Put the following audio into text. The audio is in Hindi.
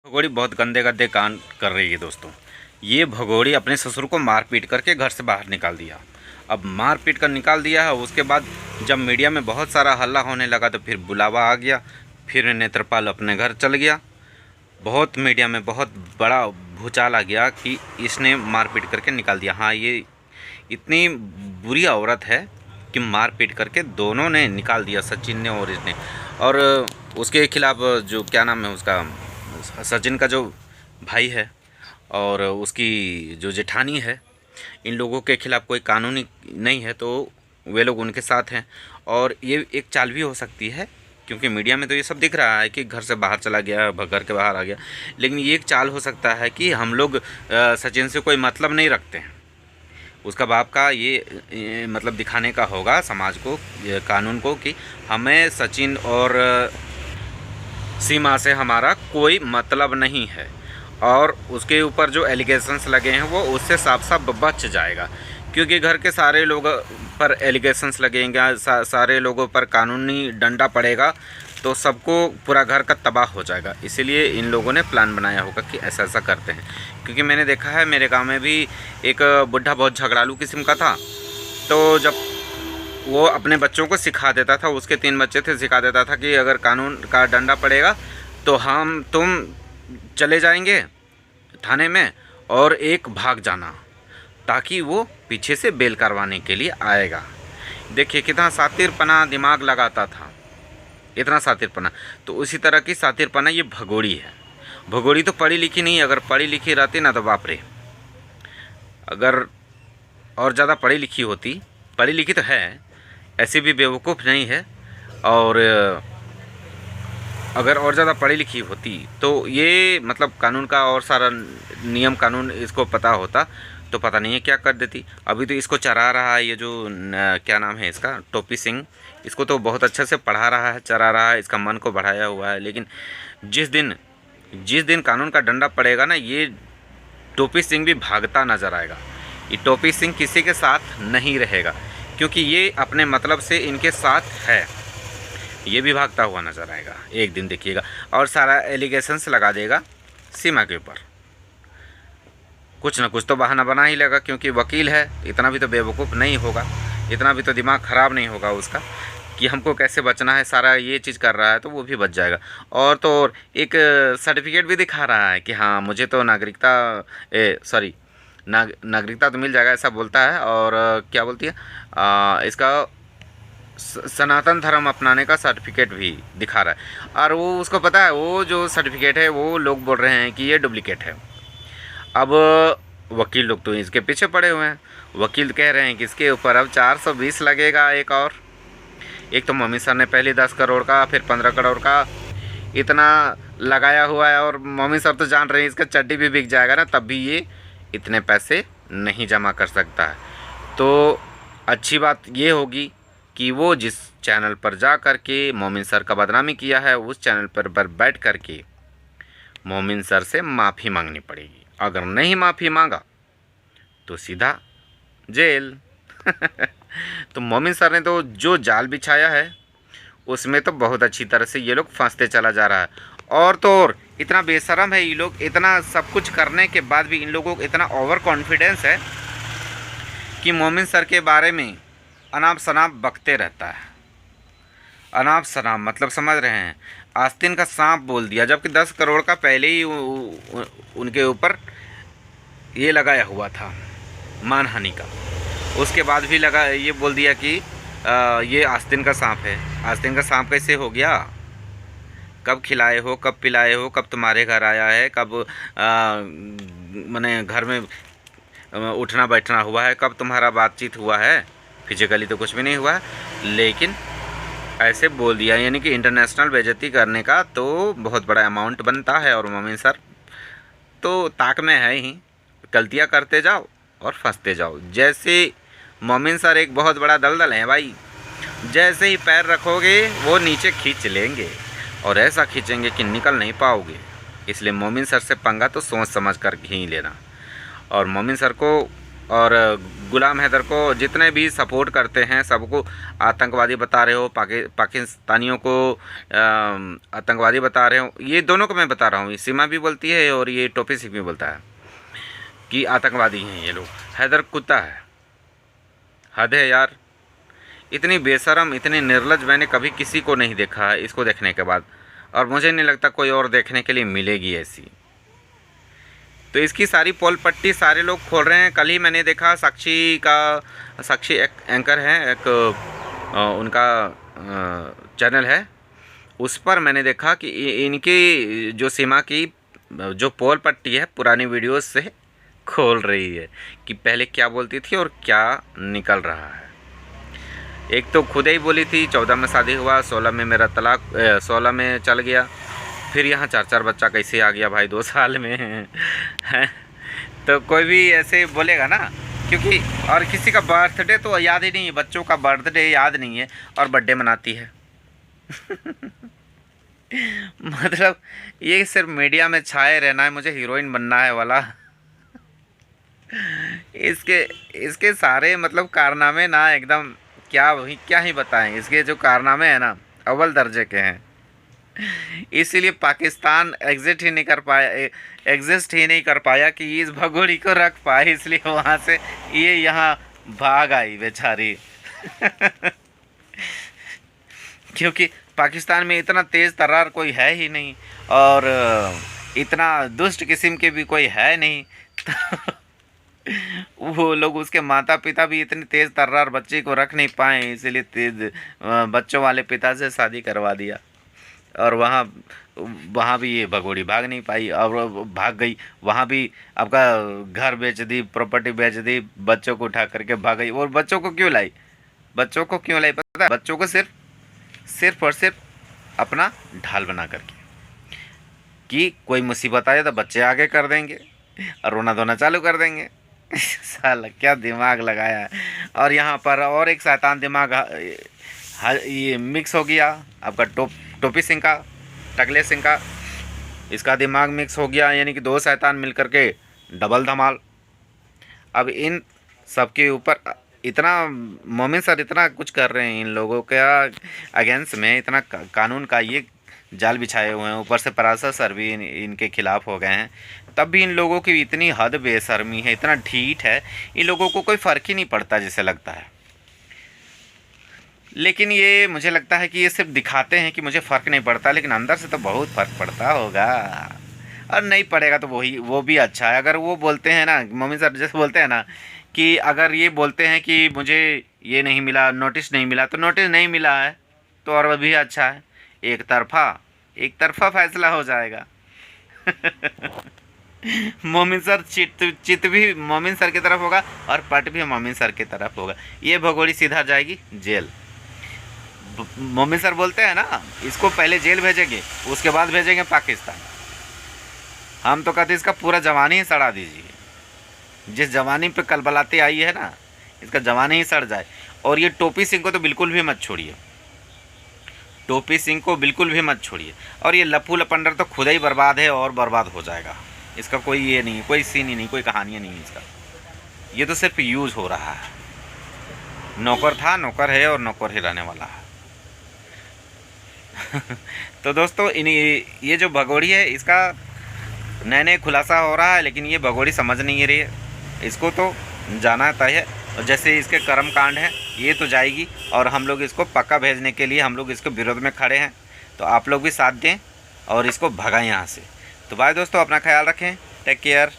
भगोड़ी बहुत गंदे गंदे कान कर रही है दोस्तों। ये भगोड़ी अपने ससुर को मार पीट करके घर से बाहर निकाल दिया। अब मार पीट कर निकाल दिया है, उसके बाद जब मीडिया में बहुत सारा हल्ला होने लगा तो फिर बुलावा आ गया। फिर नेत्रपाल अपने घर चल गया। बहुत मीडिया में बहुत बड़ा भूचाल आ गया कि इसने मार पीट करके निकाल दिया। हाँ, ये इतनी बुरी औरत है कि मार पीट करके दोनों ने निकाल दिया, सचिन ने और इसने। और उसके खिलाफ़ जो क्या नाम है उसका, सचिन का जो भाई है और उसकी जो जेठानी है, इन लोगों के खिलाफ़ कोई कानूनी नहीं है तो वे लोग उनके साथ हैं। और ये एक चाल भी हो सकती है क्योंकि मीडिया में तो ये सब दिख रहा है कि घर से बाहर चला गया, घर के बाहर आ गया, लेकिन ये एक चाल हो सकता है कि हम लोग सचिन से कोई मतलब नहीं रखते हैं। उसका बाप का ये मतलब दिखाने का होगा समाज को, कानून को, कि हमें सचिन और सीमा से हमारा कोई मतलब नहीं है। और उसके ऊपर जो एलिगेशंस लगे हैं वो उससे साफ साफ बच जाएगा, क्योंकि घर के सारे लोग पर एलिगेशंस लगेंगे, सारे लोगों पर कानूनी डंडा पड़ेगा तो सबको, पूरा घर का तबाह हो जाएगा। इसीलिए इन लोगों ने प्लान बनाया होगा कि ऐसा ऐसा करते हैं। क्योंकि मैंने देखा है, मेरे गांव में भी एक बुढ़ा बहुत झगड़ालू किस्म का था, तो जब वो अपने बच्चों को सिखा देता था, उसके 3 बच्चे थे, सिखा देता था कि अगर कानून का डंडा पड़ेगा तो तुम चले जाएंगे थाने में और एक भाग जाना, ताकि वो पीछे से बेल करवाने के लिए आएगा। देखिए कितना सातिरपना दिमाग लगाता था, इतना सातिरपना। तो उसी तरह की सातिरपना ये भगोड़ी है। भगोड़ी तो पढ़ी लिखी नहीं, अगर पढ़ी लिखी रहती ना तो बाप रे, अगर और ज़्यादा पढ़ी लिखी होती, पढ़ी लिखी तो है, ऐसी भी बेवकूफ़ नहीं है, और अगर और ज़्यादा पढ़ी लिखी होती तो ये मतलब कानून का और सारा नियम कानून इसको पता होता तो पता नहीं है क्या कर देती। अभी तो इसको चरा रहा है ये जो क्या नाम है इसका, टोपी सिंह, इसको तो बहुत अच्छे से पढ़ा रहा है, चरा रहा है, इसका मन को बढ़ाया हुआ है। लेकिन जिस दिन कानून का डंडा पड़ेगा ना, ये टोपी सिंह भी भागता नज़र आएगा। ये टोपी सिंह किसी के साथ नहीं रहेगा, क्योंकि ये अपने मतलब से इनके साथ है। ये भी भागता हुआ नज़र आएगा एक दिन, देखिएगा, और सारा एलिगेशंस लगा देगा सीमा के ऊपर। कुछ ना कुछ तो बहाना बना ही लेगा, क्योंकि वकील है, इतना भी तो बेवकूफ़ नहीं होगा, इतना भी तो दिमाग ख़राब नहीं होगा उसका कि हमको कैसे बचना है। सारा ये चीज़ कर रहा है तो वो भी बच जाएगा। और तो और एक सर्टिफिकेट भी दिखा रहा है कि हाँ मुझे तो नागरिकता तो मिल जाएगा, ऐसा बोलता है। और क्या बोलती है, इसका सनातन धर्म अपनाने का सर्टिफिकेट भी दिखा रहा है। और वो उसको पता है, वो जो सर्टिफिकेट है वो लोग बोल रहे हैं कि ये डुप्लीकेट है। अब वकील लोग तो इसके पीछे पड़े हुए हैं। वकील कह रहे हैं कि इसके ऊपर अब 420 लगेगा। एक तो मम्मी सर ने पहले 10 करोड़ का, फिर 15 करोड़ का इतना लगाया हुआ है, और मम्मी सर तो जान रहे हैं इसका चड्डी भी बिक जाएगा ना, तब भी ये इतने पैसे नहीं जमा कर सकता है। तो अच्छी बात ये होगी कि वो जिस चैनल पर जा कर के मोमिन सर का बदनामी किया है, उस चैनल पर बैठ कर के मोमिन सर से माफ़ी मांगनी पड़ेगी। अगर नहीं माफ़ी मांगा तो सीधा जेल। तो मोमिन सर ने तो जो जाल बिछाया है उसमें तो बहुत अच्छी तरह से ये लोग फंसते चला जा रहा है। और तो और इतना बेशरम है ये लोग, इतना सब कुछ करने के बाद भी इन लोगों को इतना ओवर कॉन्फिडेंस है कि मोमिन सर के बारे में अनाप शनाप बकते रहता है। अनाप शनाप मतलब समझ रहे हैं, आस्तीन का सांप बोल दिया, जबकि 10 करोड़ का पहले ही उनके ऊपर ये लगाया हुआ था मानहानि का। उसके बाद भी ये बोल दिया कि ये आस्तीन का सांप है। आस्तीन का सांप कैसे हो गया? कब खिलाए हो, कब पिलाए हो, कब तुम्हारे घर आया है, कब माने घर में उठना बैठना हुआ है, कब तुम्हारा बातचीत हुआ है? फिजिकली तो कुछ भी नहीं हुआ है, लेकिन ऐसे बोल दिया। यानी कि इंटरनेशनल बेइज्जती करने का तो बहुत बड़ा अमाउंट बनता है। और मोमिन सर तो ताक में है ही, गलतियां करते जाओ और फंसते जाओ। जैसे मोमिन सर एक बहुत बड़ा दलदल है भाई, जैसे ही पैर रखोगे वो नीचे खींच लेंगे, और ऐसा खींचेंगे कि निकल नहीं पाओगे। इसलिए मोमिन सर से पंगा तो सोच समझ कर ही लेना। और मोमिन सर को और गुलाम हैदर को जितने भी सपोर्ट करते हैं सबको आतंकवादी बता रहे हो, पाकिस्तानियों को आतंकवादी बता रहे हो। ये दोनों को मैं बता रहा हूँ, सीमा भी बोलती है और ये टोपी सिंह भी बोलता है कि आतंकवादी हैं ये लोग। हैदर कुत्ता है, हद है यार। इतनी बेशरम, इतनी निर्लज्ज मैंने कभी किसी को नहीं देखा है इसको देखने के बाद, और मुझे नहीं लगता कोई और देखने के लिए मिलेगी ऐसी। तो इसकी सारी पोल पट्टी सारे लोग खोल रहे हैं। कल ही मैंने देखा साक्षी एक एंकर है, एक उनका चैनल है, उस पर मैंने देखा कि इनकी जो सीमा की जो पोल पट्टी है पुरानी वीडियोस से खोल रही है कि पहले क्या बोलती थी और क्या निकल रहा है। एक तो खुद ही बोली थी 14 में शादी हुआ, 16 में मेरा तलाक, 16 में चल गया, फिर यहाँ 4 बच्चा कैसे आ गया भाई 2 साल में है। तो कोई भी ऐसे बोलेगा ना, क्योंकि और किसी का बर्थडे तो याद ही नहीं है, बच्चों का बर्थडे याद नहीं है और बर्थडे मनाती है। मतलब ये सिर्फ मीडिया में छाए रहना है, मुझे हीरोइन बनना है वाला। इसके सारे मतलब कारनामे ना एकदम क्या ही बताएं। इसके जो कारनामे हैं ना अव्वल दर्जे के हैं। इसीलिए पाकिस्तान एग्जिस्ट ही नहीं कर पाया कि इस भगोड़ी को रख पाए, इसलिए वहाँ से ये यहाँ भाग आई बेचारी। क्योंकि पाकिस्तान में इतना तेज़ तर्रार कोई है ही नहीं और इतना दुष्ट किस्म के भी कोई है नहीं। तो वो लोग, उसके माता पिता भी इतने तेज़ तर्रार बच्चे को रख नहीं पाए, इसीलिए तेज बच्चों वाले पिता से शादी करवा दिया। और वहाँ भी ये भगोड़ी भाग नहीं पाई और भाग गई। वहाँ भी आपका घर बेच दी, प्रॉपर्टी बेच दी, बच्चों को उठा करके भाग गई। और बच्चों को क्यों लाई पता है? बच्चों को सिर्फ और सिर्फ अपना ढाल बना करके, कि कोई मुसीबत आए तो बच्चे आगे कर देंगे और रोना धोना चालू कर देंगे। साला क्या दिमाग लगाया है। और यहाँ पर और एक शैतान दिमाग ये मिक्स हो गया आपका टोपी सिंह का, टकले सिंह का, इसका दिमाग मिक्स हो गया, यानी कि 2 शैतान मिल कर के डबल धमाल। अब इन सबके ऊपर इतना मोमिन सर इतना कुछ कर रहे हैं इन लोगों के अगेंस्ट में, इतना कानून का ये जाल बिछाए हुए हैं, ऊपर से पराशर सर भी इनके खिलाफ हो गए हैं, तब भी इन लोगों की इतनी हद बेशर्मी है, इतना ढीठ है, इन लोगों को कोई फ़र्क ही नहीं पड़ता जैसे लगता है। लेकिन ये मुझे लगता है कि ये सिर्फ दिखाते हैं कि मुझे फ़र्क नहीं पड़ता, लेकिन अंदर से तो बहुत फ़र्क पड़ता होगा। और नहीं पड़ेगा तो वो भी अच्छा है। अगर वो बोलते हैं ना, मम्मी सर जैसे बोलते हैं ना कि अगर ये बोलते हैं कि मुझे ये नहीं मिला, नोटिस नहीं मिला, तो नोटिस नहीं मिला है तो और भी अच्छा है, एक तरफा फैसला हो जाएगा। मोमिन सर चित भी मोमिन सर की तरफ होगा और पट भी मोमिन सर की तरफ होगा। ये भगोड़ी सीधा जाएगी जेल। मोमिन सर बोलते हैं ना, इसको पहले जेल भेजेंगे उसके बाद भेजेंगे पाकिस्तान। हम तो कहते इसका पूरा जवानी ही सड़ा दीजिए। जिस जवानी पे कलबलाते आई है ना, इसका जवानी ही सड़ जाए। और ये टोपी सिंह को तो बिल्कुल भी मत छोड़िए, टोपी सिंह को बिल्कुल भी मत छोड़िए। और ये लप्पू लपंडर तो खुद ही बर्बाद है और बर्बाद हो जाएगा। इसका कोई ये नहीं, कोई सीन ही नहीं, कोई कहानी नहीं है इसका। ये तो सिर्फ यूज़ हो रहा है। नौकर था, नौकर है और नौकर ही रहने वाला है। तो दोस्तों ये जो भगोड़ी है इसका नए खुलासा हो रहा है, लेकिन ये भगोड़ी समझ नहीं रही है। इसको तो जाना तय है, और जैसे इसके कर्म कांड है ये तो जाएगी। और हम लोग इसको पक्का भेजने के लिए हम लोग इसके विरोध में खड़े हैं, तो आप लोग भी साथ दें और इसको भगाएं यहाँ से। तो बाय दोस्तों, अपना ख्याल रखें, टेक केयर।